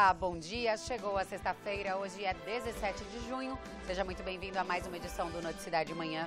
Olá, bom dia. Chegou a sexta-feira, hoje é 17 de junho. Seja muito bem-vindo a mais uma edição do Noticiário de Manhã.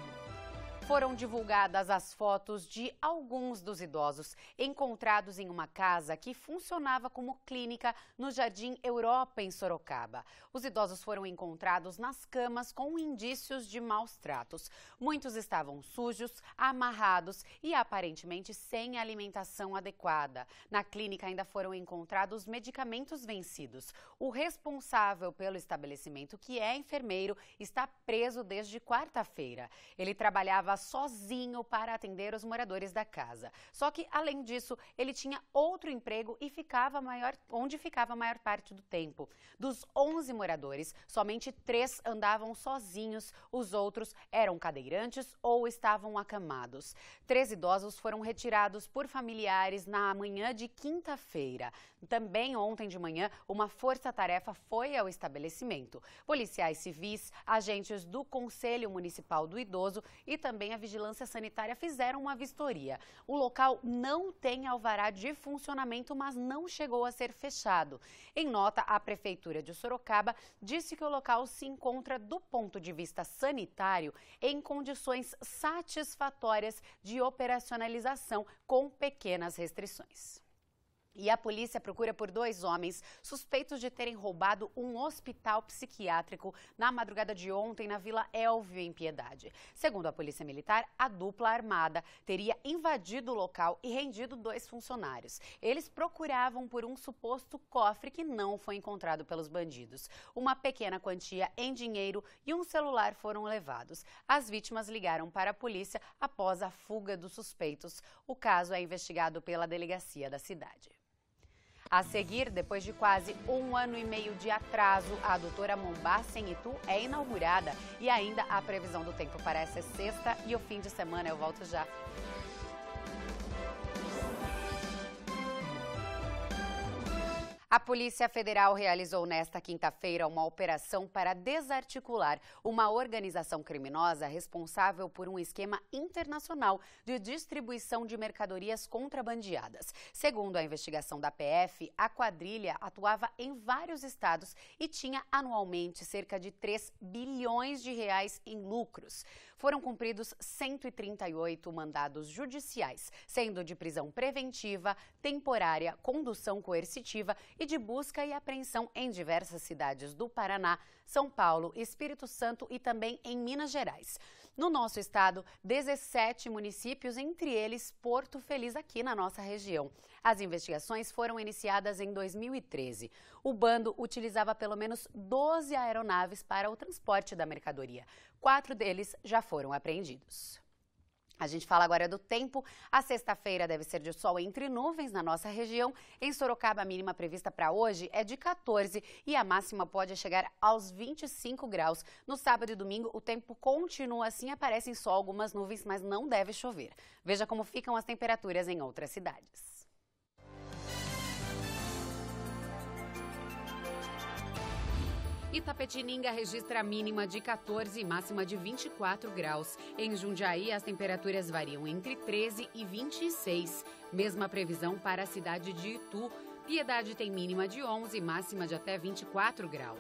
Foram divulgadas as fotos de alguns dos idosos encontrados em uma casa que funcionava como clínica no Jardim Europa, em Sorocaba. Os idosos foram encontrados nas camas com indícios de maus tratos. Muitos estavam sujos, amarrados e aparentemente sem alimentação adequada. Na clínica ainda foram encontrados medicamentos vencidos. O responsável pelo estabelecimento, que é enfermeiro, está preso desde quarta-feira. Ele trabalhava sozinho para atender os moradores da casa. Só que, além disso, ele tinha outro emprego e onde ficava a maior parte do tempo. Dos 11 moradores, somente 3 andavam sozinhos, os outros eram cadeirantes ou estavam acamados. 3 idosos foram retirados por familiares na manhã de quinta-feira. Também ontem de manhã, uma força-tarefa foi ao estabelecimento. Policiais civis, agentes do Conselho Municipal do Idoso e também a Vigilância Sanitária fizeram uma vistoria. O local não tem alvará de funcionamento, mas não chegou a ser fechado. Em nota, a Prefeitura de Sorocaba disse que o local se encontra, do ponto de vista sanitário, em condições satisfatórias de operacionalização, com pequenas restrições. E a polícia procura por 2 homens suspeitos de terem roubado um hospital psiquiátrico na madrugada de ontem na Vila Elvio, em Piedade. Segundo a Polícia Militar, a dupla armada teria invadido o local e rendido 2 funcionários. Eles procuravam por um suposto cofre que não foi encontrado pelos bandidos. Uma pequena quantia em dinheiro e um celular foram levados. As vítimas ligaram para a polícia após a fuga dos suspeitos. O caso é investigado pela delegacia da cidade. A seguir, depois de quase 1 ano e meio de atraso, a adutora Mombaça, em Itu, é inaugurada e ainda a previsão do tempo para essa sexta e o fim de semana. Eu volto já. A Polícia Federal realizou nesta quinta-feira uma operação para desarticular uma organização criminosa responsável por um esquema internacional de distribuição de mercadorias contrabandeadas. Segundo a investigação da PF, a quadrilha atuava em vários estados e tinha anualmente cerca de 3 bilhões de reais em lucros. Foram cumpridos 138 mandados judiciais, sendo de prisão preventiva, temporária, condução coercitiva e de busca e apreensão em diversas cidades do Paraná, São Paulo, Espírito Santo e também em Minas Gerais. No nosso estado, 17 municípios, entre eles Porto Feliz, aqui na nossa região. As investigações foram iniciadas em 2013. O bando utilizava pelo menos 12 aeronaves para o transporte da mercadoria. 4 deles já foram apreendidos. A gente fala agora do tempo. A sexta-feira deve ser de sol entre nuvens na nossa região. Em Sorocaba, a mínima prevista para hoje é de 14 e a máxima pode chegar aos 25 graus. No sábado e domingo, o tempo continua assim, aparecem só algumas nuvens, mas não deve chover. Veja como ficam as temperaturas em outras cidades. Itapetininga registra a mínima de 14 e máxima de 24 graus. Em Jundiaí, as temperaturas variam entre 13 e 26. Mesma previsão para a cidade de Itu. Piedade tem mínima de 11 e máxima de até 24 graus.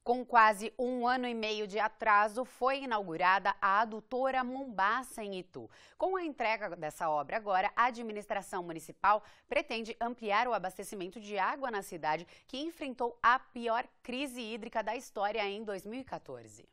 Com quase 1 ano e meio de atraso, foi inaugurada a adutora Mombaça, em Itu. Com a entrega dessa obra agora, a administração municipal pretende ampliar o abastecimento de água na cidade, que enfrentou a pior crise hídrica da história em 2014.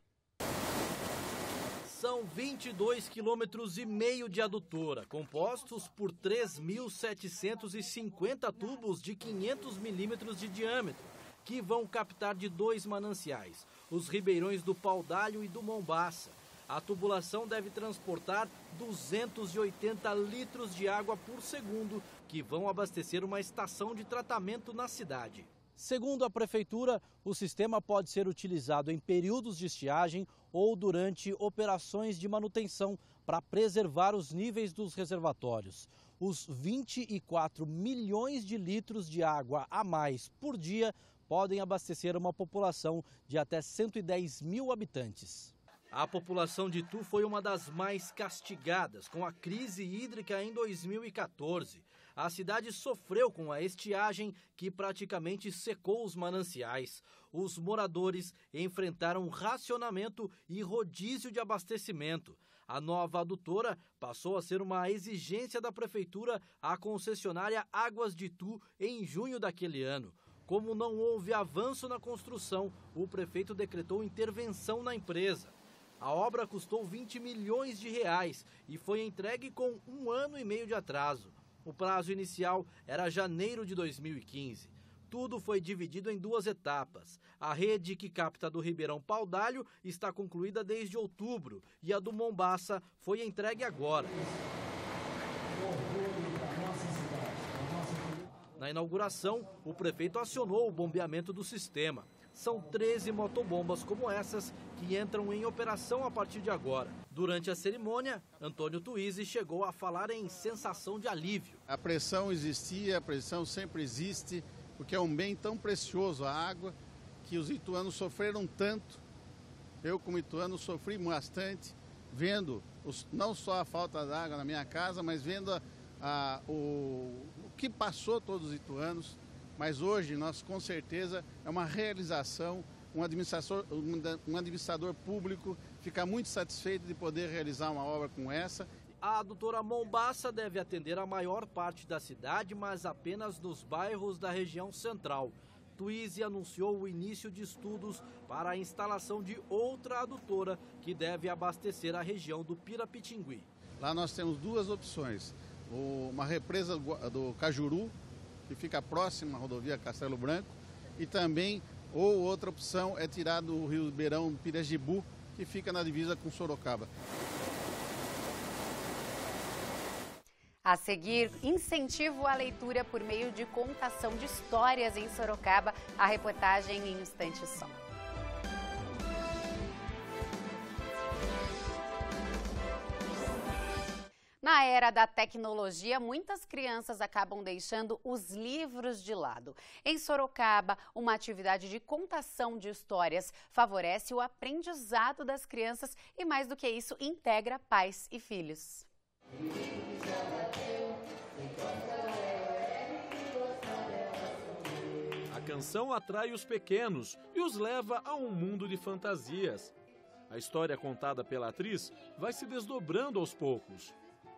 São 22,5 quilômetros de adutora, compostos por 3.750 tubos de 500 milímetros de diâmetro, que vão captar de 2 mananciais, os ribeirões do Paudalho e do Mombaça. A tubulação deve transportar 280 litros de água por segundo, que vão abastecer uma estação de tratamento na cidade. Segundo a Prefeitura, o sistema pode ser utilizado em períodos de estiagem ou durante operações de manutenção para preservar os níveis dos reservatórios. Os 24 milhões de litros de água a mais por dia podem abastecer uma população de até 110 mil habitantes. A população de Itu foi uma das mais castigadas com a crise hídrica em 2014. A cidade sofreu com a estiagem que praticamente secou os mananciais. Os moradores enfrentaram racionamento e rodízio de abastecimento. A nova adutora passou a ser uma exigência da prefeitura à concessionária Águas de Itu em junho daquele ano. Como não houve avanço na construção, o prefeito decretou intervenção na empresa. A obra custou 20 milhões de reais e foi entregue com 1 ano e meio de atraso. O prazo inicial era janeiro de 2015. Tudo foi dividido em 2 etapas. A rede que capta do Ribeirão Paudalho está concluída desde outubro e a do Mombaça foi entregue agora. Na inauguração, o prefeito acionou o bombeamento do sistema. São 13 motobombas como essas que entram em operação a partir de agora. Durante a cerimônia, Antônio Tuizzi chegou a falar em sensação de alívio. A pressão existia, a pressão sempre existe, porque é um bem tão precioso, a água, que os ituanos sofreram tanto. Eu, como ituano, sofri bastante, vendo não só a falta d'água na minha casa, mas vendo o que passou todos os ituanos. Mas hoje, nós com certeza, é uma realização, um administrador público fica muito satisfeito de poder realizar uma obra como essa. A adutora Mombaça deve atender a maior parte da cidade, mas apenas nos bairros da região central. Tuizzi anunciou o início de estudos para a instalação de outra adutora que deve abastecer a região do Pirapitingui. Lá nós temos 2 opções, uma represa do Cajuru, que fica próxima à rodovia Castelo Branco, e também, ou outra opção, é tirar do Rio Ribeirão do Pirajibu, que fica na divisa com Sorocaba. A seguir, incentivo à leitura por meio de contação de histórias em Sorocaba. A reportagem em um instante só. Na era da tecnologia, muitas crianças acabam deixando os livros de lado. Em Sorocaba, uma atividade de contação de histórias favorece o aprendizado das crianças e, mais do que isso, integra pais e filhos. A canção atrai os pequenos e os leva a um mundo de fantasias. A história contada pela atriz vai se desdobrando aos poucos.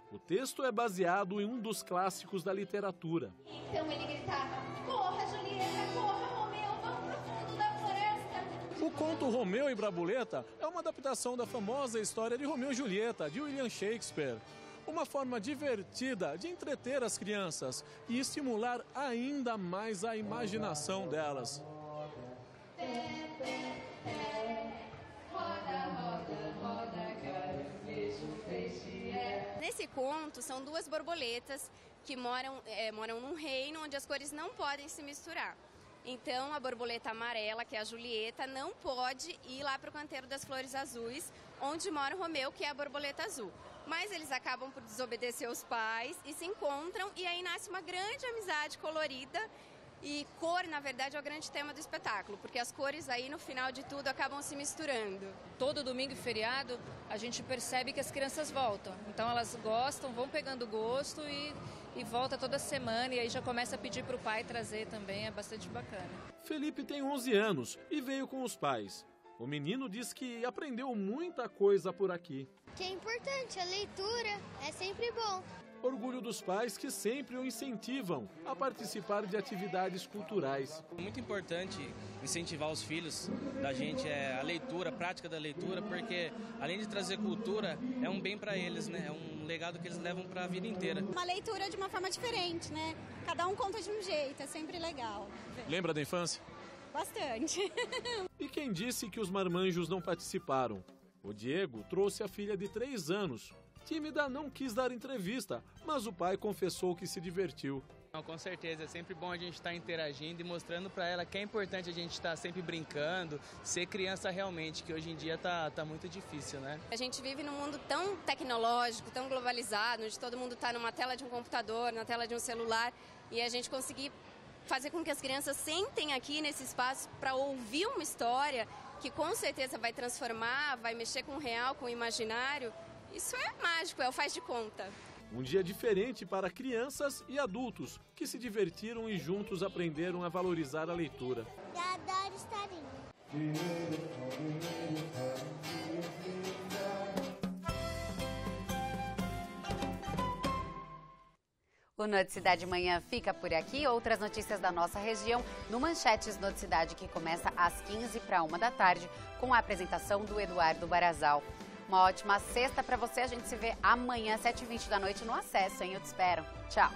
O texto é baseado em um dos clássicos da literatura. Então ele gritava: corra, Julieta, corra, Romeu, vamos pro fundo da floresta. O conto Romeu e Brabuleta é uma adaptação da famosa história de Romeu e Julieta, de William Shakespeare. Uma forma divertida de entreter as crianças e estimular ainda mais a imaginação delas. Nesse conto, são 2 borboletas que moram num reino onde as cores não podem se misturar. Então, a borboleta amarela, que é a Julieta, não pode ir lá para o canteiro das flores azuis, onde mora o Romeu, que é a borboleta azul. Mas eles acabam por desobedecer os pais e se encontram, e aí nasce uma grande amizade colorida. E cor, na verdade, é o grande tema do espetáculo, porque as cores aí, no final de tudo, acabam se misturando. Todo domingo e feriado, a gente percebe que as crianças voltam. Então, elas gostam, vão pegando gosto e volta toda semana. E aí já começa a pedir para o pai trazer também, é bastante bacana. Felipe tem 11 anos e veio com os pais. O menino diz que aprendeu muita coisa por aqui. Que é importante, a leitura é sempre bom. Orgulho dos pais que sempre o incentivam a participar de atividades culturais. É muito importante incentivar os filhos da gente a leitura, a prática da leitura, porque além de trazer cultura, é um bem para eles, né? É um legado que eles levam para a vida inteira. Uma leitura de uma forma diferente, né? Cada um conta de um jeito, é sempre legal. Lembra da infância? Bastante. E quem disse que os marmanjos não participaram? O Diego trouxe a filha de 3 anos. Tímida, não quis dar entrevista, mas o pai confessou que se divertiu. Não, com certeza, é sempre bom a gente estar interagindo e mostrando para ela que é importante a gente estar sempre brincando, ser criança realmente, que hoje em dia tá muito difícil, né? A gente vive num mundo tão tecnológico, tão globalizado, onde todo mundo está numa tela de um computador, na tela de um celular, e a gente conseguir fazer com que as crianças sentem aqui nesse espaço para ouvir uma história que com certeza vai transformar, vai mexer com o real, com o imaginário, isso é mágico, é o faz de conta. Um dia diferente para crianças e adultos que se divertiram e juntos aprenderam a valorizar a leitura. Eu adoro historinha. O Noticidade Manhã fica por aqui. Outras notícias da nossa região no Manchetes Noticidade, que começa às 15h para 13h, com a apresentação do Eduardo Barazal. Uma ótima sexta para você. A gente se vê amanhã, 7h20 da noite, no Acesso, hein? Eu te espero. Tchau.